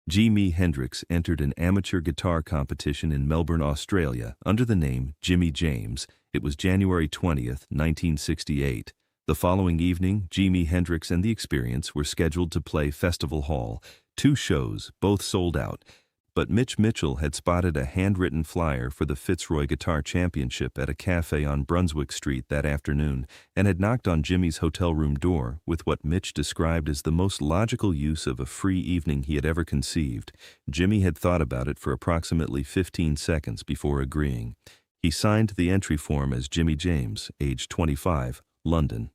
JIMI Hendrix entered an amateur guitar competition in Melbourne, Australia, under the name Jimmy James. It was January 20th, 1968. The following evening, Jimi Hendrix and The Experience were scheduled to play Festival Hall. 2 shows, both sold out. But Mitch Mitchell had spotted a handwritten flyer for the Fitzroy Guitar Championship at a cafe on Brunswick Street that afternoon and had knocked on Jimmy's hotel room door with what Mitch described as the most logical use of a free evening he had ever conceived. Jimmy had thought about it for approximately 15 seconds before agreeing. He signed the entry form as Jimmy James, age 25, London.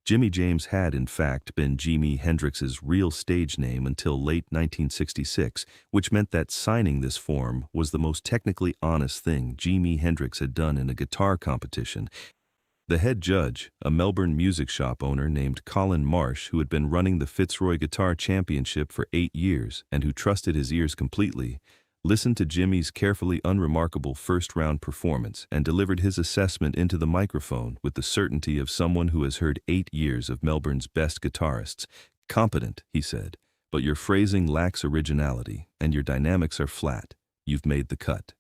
Jimmy James had, in fact, been Jimi Hendrix's real stage name until late 1966, which meant that signing this form was the most technically honest thing Jimi Hendrix had done in a guitar competition. The head judge, a Melbourne music shop owner named Colin Marsh, who had been running the Fitzroy Guitar Championship for 8 years and who trusted his ears completely, listened to Jimmy's carefully unremarkable first-round performance and delivered his assessment into the microphone with the certainty of someone who has heard 8 years of Melbourne's best guitarists. "Competent," he said, "but your phrasing lacks originality, and your dynamics are flat. You've made the cut."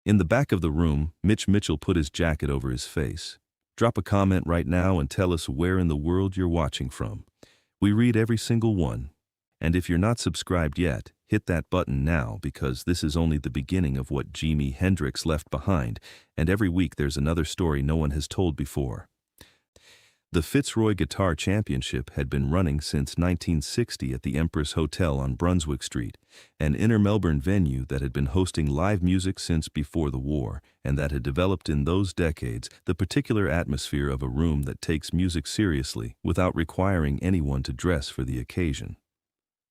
In the back of the room, Mitch Mitchell put his jacket over his face. "Drop a comment right now and tell us where in the world you're watching from. We read every single one. And if you're not subscribed yet, hit that button now, because this is only the beginning of what Jimi Hendrix left behind, and every week there's another story no one has told before." The Fitzroy Guitar Championship had been running since 1960 at the Empress Hotel on Brunswick Street, an inner Melbourne venue that had been hosting live music since before the war, and that had developed in those decades the particular atmosphere of a room that takes music seriously without requiring anyone to dress for the occasion.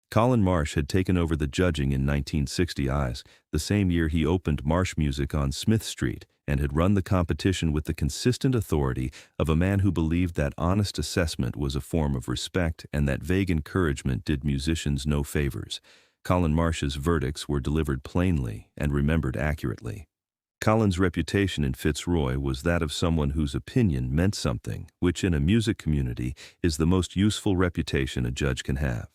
Colin Marsh had taken over the judging in 1960, the same year he opened Marsh Music on Smith Street, and had run the competition with the consistent authority of a man who believed that honest assessment was a form of respect and that vague encouragement did musicians no favors. Colin Marsh's verdicts were delivered plainly and remembered accurately. Colin's reputation in Fitzroy was that of someone whose opinion meant something, which in a music community is the most useful reputation a judge can have.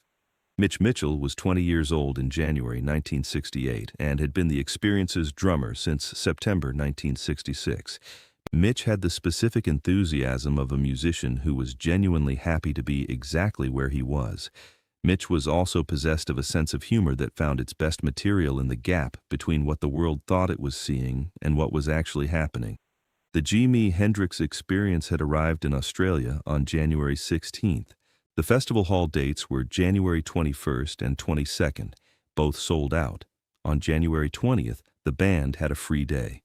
Mitch Mitchell was 20 years old in January 1968 and had been The Experience's drummer since September 1966. Mitch had the specific enthusiasm of a musician who was genuinely happy to be exactly where he was. Mitch was also possessed of a sense of humor that found its best material in the gap between what the world thought it was seeing and what was actually happening. The Jimi Hendrix Experience had arrived in Australia on January 16th. The festival hall dates were January 21st and 22nd, both sold out. On January 20th, the band had a free day.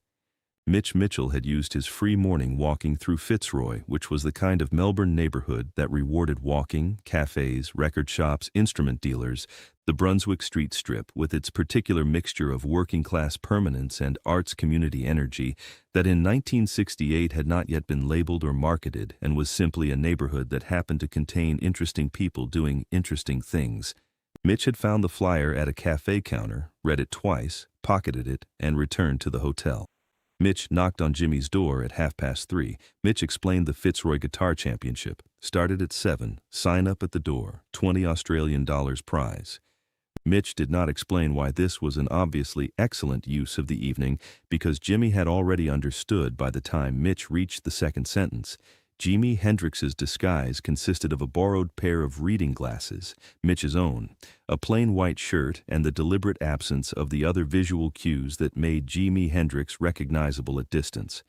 Mitch Mitchell had used his free morning walking through Fitzroy, which was the kind of Melbourne neighborhood that rewarded walking, cafes, record shops, instrument dealers, the Brunswick Street Strip with its particular mixture of working-class permanence and arts community energy that in 1968 had not yet been labeled or marketed and was simply a neighborhood that happened to contain interesting people doing interesting things. Mitch had found the flyer at a cafe counter, read it twice, pocketed it, and returned to the hotel. Mitch knocked on Jimmy's door at 3:30. Mitch explained the Fitzroy Guitar Championship. Started at 7, sign up at the door, $20 Australian prize. Mitch did not explain why this was an obviously excellent use of the evening, because Jimmy had already understood by the time Mitch reached the second sentence. Jimi Hendrix's disguise consisted of a borrowed pair of reading glasses, Mitch's own, a plain white shirt, and the deliberate absence of the other visual cues that made Jimi Hendrix recognizable at distance.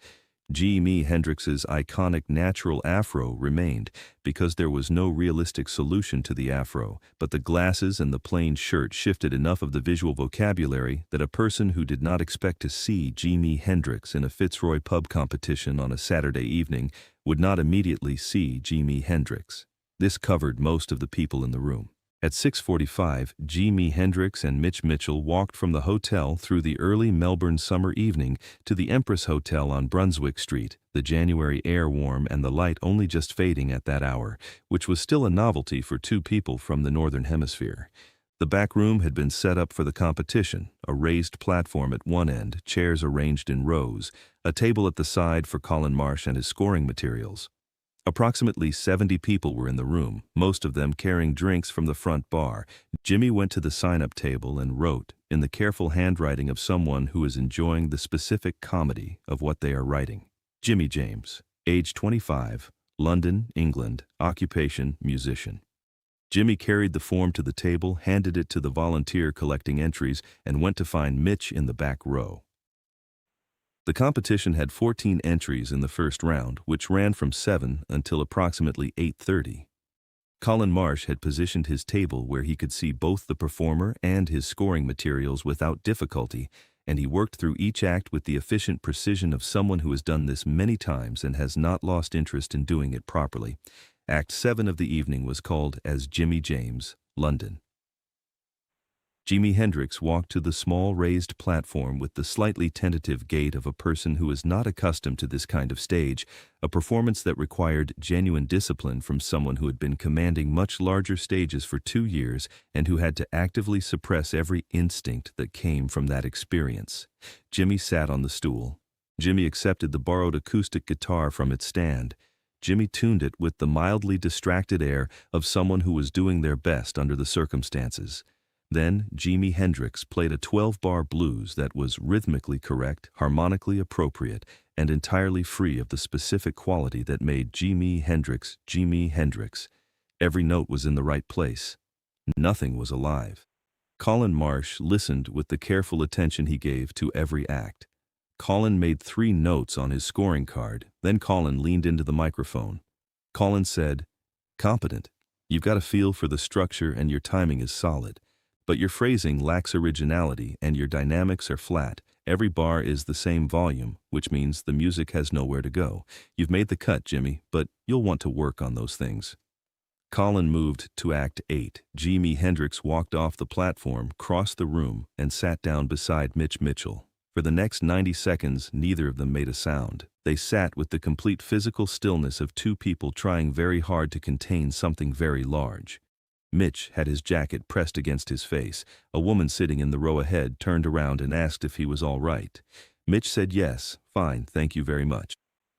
Jimi Hendrix's iconic natural afro remained because there was no realistic solution to the afro, but the glasses and the plain shirt shifted enough of the visual vocabulary that a person who did not expect to see Jimi Hendrix in a Fitzroy pub competition on a Saturday evening would not immediately see Jimi Hendrix. This covered most of the people in the room. At 6:45, Jimi Hendrix and Mitch Mitchell walked from the hotel through the early Melbourne summer evening to the Empress Hotel on Brunswick Street, the January air warm and the light only just fading at that hour, which was still a novelty for 2 people from the Northern Hemisphere. The back room had been set up for the competition, a raised platform at one end, chairs arranged in rows, a table at the side for Colin Marsh and his scoring materials. Approximately 70 people were in the room, most of them carrying drinks from the front bar. Jimmy went to the sign-up table and wrote, in the careful handwriting of someone who is enjoying the specific comedy of what they are writing. Jimmy James, age 25, London, England, occupation, musician. Jimmy carried the form to the table, handed it to the volunteer collecting entries, and went to find Mitch in the back row. The competition had 14 entries in the first round, which ran from 7 until approximately 8:30. Colin Marsh had positioned his table where he could see both the performer and his scoring materials without difficulty, and he worked through each act with the efficient precision of someone who has done this many times and has not lost interest in doing it properly. Act 7 of the evening was called as Jimmy James, London. Jimi Hendrix walked to the small raised platform with the slightly tentative gait of a person who is not accustomed to this kind of stage, a performance that required genuine discipline from someone who had been commanding much larger stages for 2 years and who had to actively suppress every instinct that came from that experience. Jimmy sat on the stool. Jimmy accepted the borrowed acoustic guitar from its stand. Jimmy tuned it with the mildly distracted air of someone who was doing their best under the circumstances. Then Jimi Hendrix played a 12-bar blues that was rhythmically correct, harmonically appropriate, and entirely free of the specific quality that made Jimi Hendrix Jimi Hendrix. Every note was in the right place. Nothing was alive. Colin Marsh listened with the careful attention he gave to every act. Colin made 3 notes on his scoring card, then Colin leaned into the microphone. Colin said, "Competent. You've got a feel for the structure and your timing is solid. But your phrasing lacks originality and your dynamics are flat. Every bar is the same volume, which means the music has nowhere to go. You've made the cut, Jimmy, but you'll want to work on those things." Colin moved to Act 8. Jimi Hendrix walked off the platform, crossed the room, and sat down beside Mitch Mitchell. For the next 90 seconds, neither of them made a sound. They sat with the complete physical stillness of 2 people trying very hard to contain something very large. Mitch had his jacket pressed against his face. A woman sitting in the row ahead turned around and asked if he was all right. Mitch said yes, fine, thank you very much.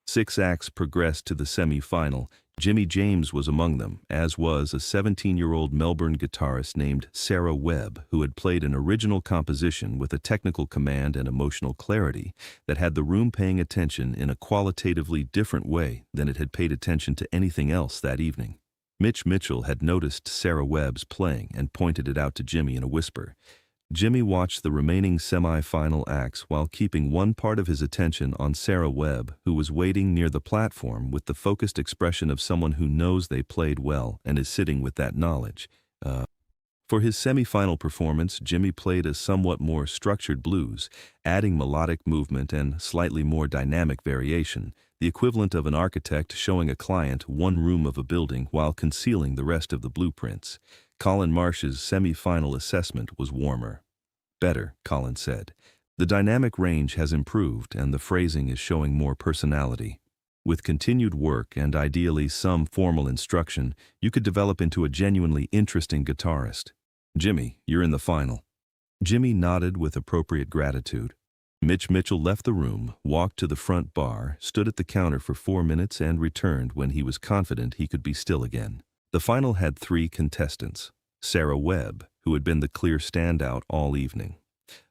6 acts progressed to the semi-final. Jimmy James was among them, as was a 17-year-old Melbourne guitarist named Sarah Webb, who had played an original composition with a technical command and emotional clarity that had the room paying attention in a qualitatively different way than it had paid attention to anything else that evening. Mitch Mitchell had noticed Sarah Webb's playing and pointed it out to Jimmy in a whisper. Jimmy watched the remaining semi-final acts while keeping one part of his attention on Sarah Webb, who was waiting near the platform with the focused expression of someone who knows they played well and is sitting with that knowledge. For his semi-final performance, Jimmy played a somewhat more structured blues, adding melodic movement and slightly more dynamic variation, the equivalent of an architect showing a client one room of a building while concealing the rest of the blueprints. Colin Marsh's semi-final assessment was warmer. "Better," Colin said. "The dynamic range has improved and the phrasing is showing more personality. With continued work and ideally some formal instruction, you could develop into a genuinely interesting guitarist. Jimmy, you're in the final." Jimmy nodded with appropriate gratitude. Mitch Mitchell left the room, walked to the front bar, stood at the counter for 4 minutes and returned when he was confident he could be still again. The final had 3 contestants. Sarah Webb, who had been the clear standout all evening.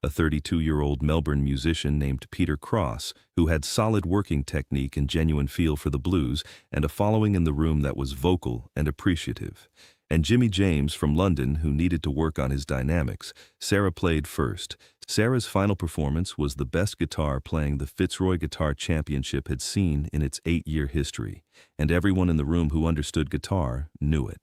A 32-year-old Melbourne musician named Peter Cross, who had solid working technique and genuine feel for the blues, and a following in the room that was vocal and appreciative. And Jimmy James from London, who needed to work on his dynamics. Sarah played first. Sarah's final performance was the best guitar playing the Fitzroy Guitar Championship had seen in its 8-year history, and everyone in the room who understood guitar knew it.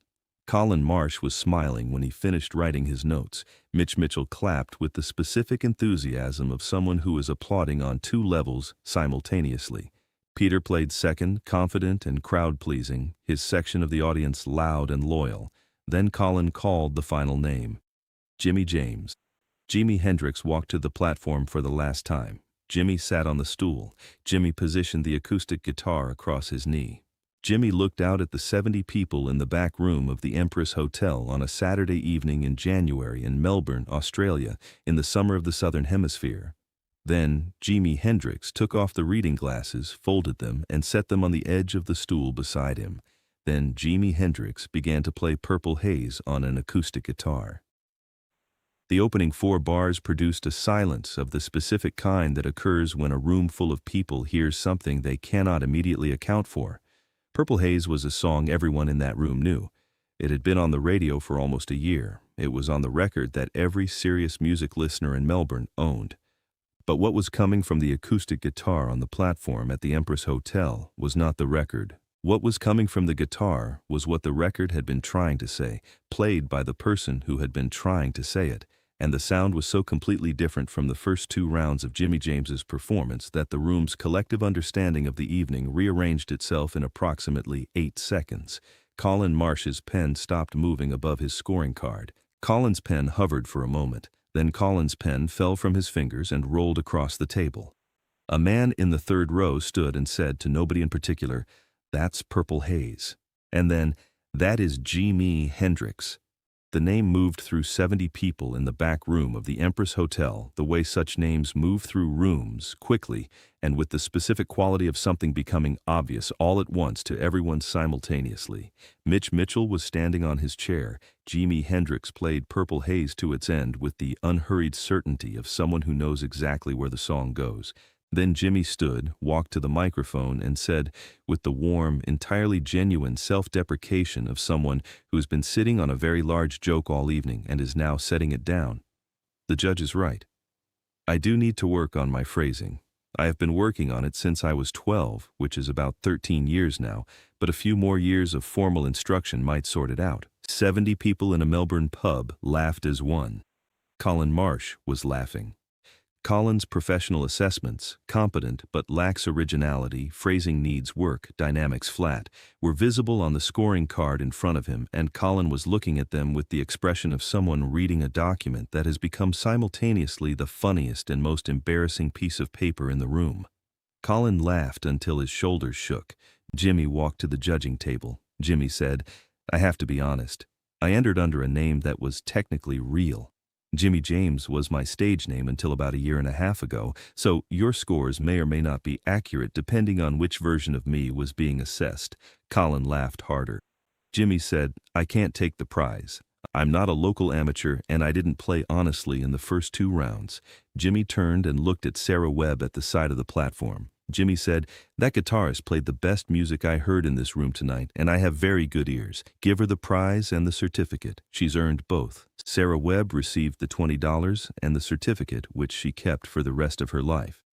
Colin Marsh was smiling when he finished writing his notes. Mitch Mitchell clapped with the specific enthusiasm of someone who is applauding on 2 levels simultaneously. Peter played second, confident and crowd-pleasing, his section of the audience loud and loyal. Then Colin called the final name. Jimmy James. Jimi Hendrix walked to the platform for the last time. Jimmy sat on the stool. Jimmy positioned the acoustic guitar across his knee. Jimmy looked out at the 70 people in the back room of the Empress Hotel on a Saturday evening in January in Melbourne, Australia, in the summer of the Southern Hemisphere. Then JIMI Hendrix took off the reading glasses, folded them, and set them on the edge of the stool beside him. Then JIMI Hendrix began to play Purple Haze on an acoustic guitar. The opening 4 bars produced a silence of the specific kind that occurs when a room full of people hears something they cannot immediately account for. Purple Haze was a song everyone in that room knew. It had been on the radio for almost a year. It was on the record that every serious music listener in Melbourne owned. But what was coming from the acoustic guitar on the platform at the Empress Hotel was not the record. What was coming from the guitar was what the record had been trying to say, played by the person who had been trying to say it. And the sound was so completely different from the first 2 rounds of Jimmy James's performance that the room's collective understanding of the evening rearranged itself in approximately 8 seconds. Colin Marsh's pen stopped moving above his scoring card. Colin's pen hovered for a moment. Then Colin's pen fell from his fingers and rolled across the table. A man in the 3rd row stood and said to nobody in particular, "That's Purple Haze." And then, "That is JIMI Hendrix." The name moved through 70 people in the back room of the Empress Hotel, the way such names move through rooms, quickly, and with the specific quality of something becoming obvious all at once to everyone simultaneously. Mitch Mitchell was standing on his chair. JIMI Hendrix played Purple Haze to its end with the unhurried certainty of someone who knows exactly where the song goes. Then Jimmy stood, walked to the microphone, and said, with the warm, entirely genuine self-deprecation of someone who's been sitting on a very large joke all evening and is now setting it down, "The judge is right. I do need to work on my phrasing. I have been working on it since I was 12, which is about 13 years now, but a few more years of formal instruction might sort it out." 70 people in a Melbourne pub laughed as one. Colin Marsh was laughing. Colin's professional assessments, competent but lacks originality, phrasing needs work, dynamics flat, were visible on the scoring card in front of him, and Colin was looking at them with the expression of someone reading a document that has become simultaneously the funniest and most embarrassing piece of paper in the room. Colin laughed until his shoulders shook. Jimmy walked to the judging table. Jimmy said, "I have to be honest. I entered under a name that was technically real. Jimmy James was my stage name until about 1.5 years ago, so your scores may or may not be accurate depending on which version of me was being assessed." Colin laughed harder. Jimmy said, "I can't take the prize. I'm not a local amateur and I didn't play honestly in the first 2 rounds. Jimmy turned and looked at Sarah Webb at the side of the platform. Jimmy said, "That guitarist played the best music I heard in this room tonight, and I have very good ears. Give her the prize and the certificate. She's earned both." Sarah Webb received the $20 and the certificate, which she kept for the rest of her life.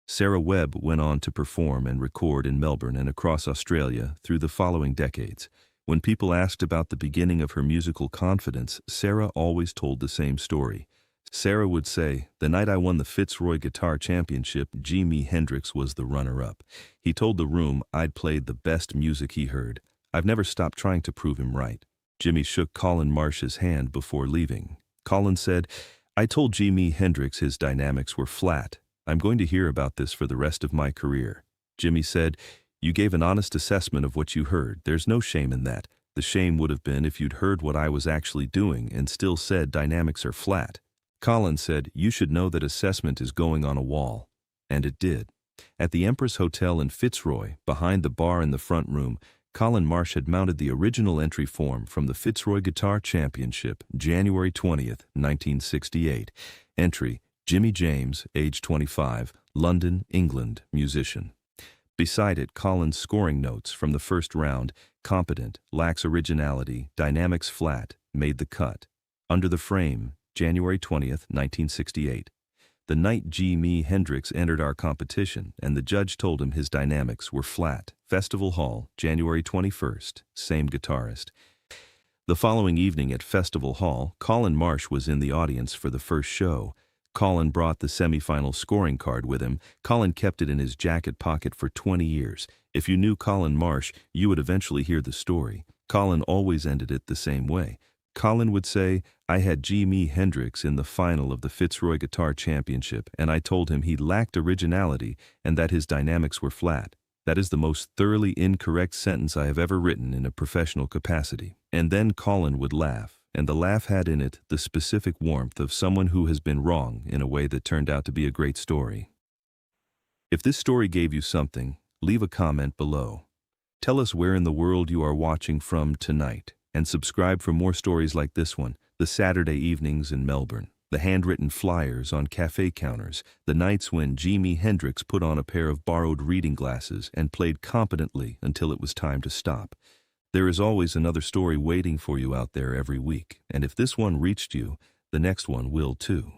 Sarah Webb went on to perform and record in Melbourne and across Australia through the following decades. When people asked about the beginning of her musical confidence, Sarah always told the same story. Sarah would say, "The night I won the Fitzroy Guitar Championship, JIMI Hendrix was the runner-up. He told the room I'd played the best music he heard. I've never stopped trying to prove him right." Jimmy shook Colin Marsh's hand before leaving. Colin said, "I told JIMI Hendrix his dynamics were flat. I'm going to hear about this for the rest of my career." Jimmy said, "You gave an honest assessment of what you heard. There's no shame in that. The shame would have been if you'd heard what I was actually doing and still said dynamics are flat." Colin said, "You should know that assessment is going on a wall." And it did. At the Empress Hotel in Fitzroy, behind the bar in the front room, Colin Marsh had mounted the original entry form from the Fitzroy Guitar Championship, January 20th, 1968. Entry, Jimmy James, age 25, London, England, musician. Beside it, Colin's scoring notes from the first round, competent, lacks originality, dynamics flat, made the cut. Under the frame, January 20th, 1968. The night JIMI Hendrix entered our competition, and the judge told him his dynamics were flat. Festival Hall, January 21st, same guitarist. The following evening at Festival Hall, Colin Marsh was in the audience for the first show. Colin brought the semifinal scoring card with him. Colin kept it in his jacket pocket for 20 years. If you knew Colin Marsh, you would eventually hear the story. Colin always ended it the same way. Colin would say, "I had JIMI Hendrix in the final of the Fitzroy Guitar Championship, and I told him he lacked originality and that his dynamics were flat. That is the most thoroughly incorrect sentence I have ever written in a professional capacity." And then Colin would laugh, and the laugh had in it the specific warmth of someone who has been wrong in a way that turned out to be a great story. If this story gave you something, leave a comment below. Tell us where in the world you are watching from tonight, and subscribe for more stories like this one, the Saturday evenings in Melbourne, the handwritten flyers on cafe counters, the nights when JIMI Hendrix put on a pair of borrowed reading glasses and played competently until it was time to stop. There is always another story waiting for you out there every week, and if this one reached you, the next one will too.